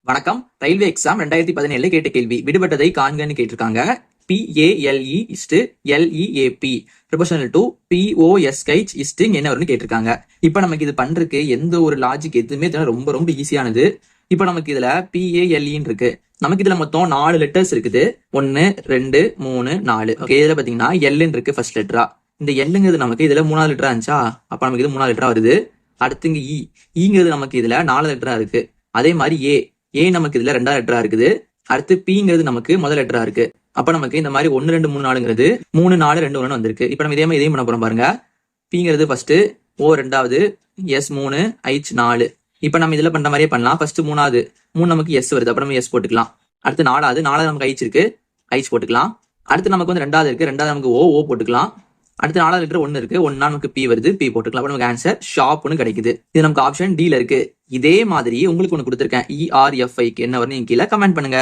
வணக்கம். Railway exam 2017 கேட்ட கேள்வி. விடுபட்டதை காண்கன்னு கேட்டிருக்காங்க. PALE is to LEAP proportional to POSH is to என்ன வரும்னு கேட்டிருக்காங்க. இப்ப நமக்கு இது பண்றதுக்கு எந்த ஒரு லாஜிக் எதுவுமே ரொம்ப ரொம்ப ஈஸியானது. இப்ப நமக்கு இதுல PALEன்னு இருக்கு. நமக்கு இதுல மொத்தம் 4 லெட்டர்ஸ் இருக்குது. 1 2 3 4. ஓகே, இதுல பாத்தீங்கன்னா எல்ன்னு இருக்கு ஃபர்ஸ்ட் லெட்டரா. இந்த எல்லுங்கிறது நமக்கு இதுல 3வது லெட்டரா இருந்துச்சா, அப்ப நமக்கு இது 3வது லெட்டரா வருது. அடுத்து இங்க ஈங்கிறது நமக்கு இதுல 4வது லெட்டரா இருக்கு. அதே மாதிரி ஏ நமக்கு இதுல 2வது லெட்டரா இருக்குது. அடுத்து பிங்கிறது நமக்கு முதல் லெட்டரா இருக்கு. அப்ப நமக்கு இந்த மாதிரி 1 2 3 4ங்கிறது 3 4 2 1 வந்திருக்கு. இப்ப நம்ம இதே மாதிரி இதையும் பண்ண போறோம் பாருங்க. பிங்கிறது ஃபர்ஸ்ட், ஓ 2வது, எஸ் 3, ஐச் 4. இப்ப நம்ம இதுல பண்ற மாதிரியே பண்ணலாம். ஃபர்ஸ்ட் 3வது 3 நமக்கு எஸ் வருது, அப்ப நம்ம எஸ் போட்டுக்கலாம். அடுத்து 4வது நமக்கு ஐச் இருக்கு, ஐச் போட்டுக்கலாம். அடுத்து நமக்கு வந்து 2வது இருக்கு, 2வது நமக்கு ஓ போட்டுக்கலாம். அடுத்து 4வது லெட்டர் 1 இருக்கு, 1 நமக்கு பி வருது, பி போட்டுக்கலாம். அப்ப நமக்கு ஆன்சர் ஷாப்னு கிடைக்குது. இது நமக்கு ஆப்ஷன் டில இருக்கு. இதே மாதிரி உங்களுக்கு ஒண்ணு கொடுத்துருக்கேன் ERFI என்ன வரும்னு கீழே கமெண்ட் பண்ணுங்க.